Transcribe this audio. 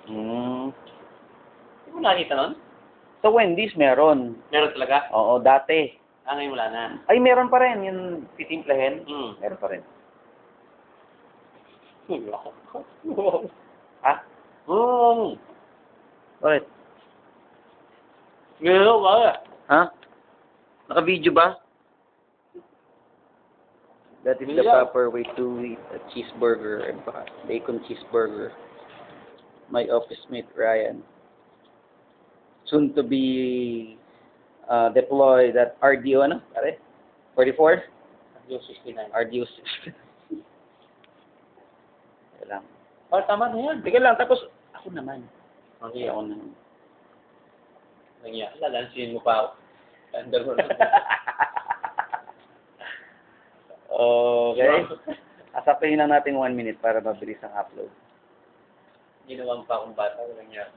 Hmm. Hindi mo nakita nun? Sa Wendy's meron. Meron talaga? Oo, dati. Ngayon wala na. Ay, meron pa rin. Yung titimplahin. Hmm. Meron pa rin. Wow. Ha? Oo. Bakit? Meron ka. Ha? Naka-video ba? That is the Yeah. proper way to eat a cheeseburger and bacon cheeseburger. My office mate Ryan, soon to be deployed at RDO, ano? Pare? 44? Yung 69. RDO 6. Teka lang. Oh, tama na yan. Teka lang, tapos ako naman. Okay, Ako naman. Nangyari. Lalansin mo pa ako. Tandal mo na. Okay. Asapin lang natin 1 minute para mabilis ang upload. Ginawang pa akong bata. Walang yan.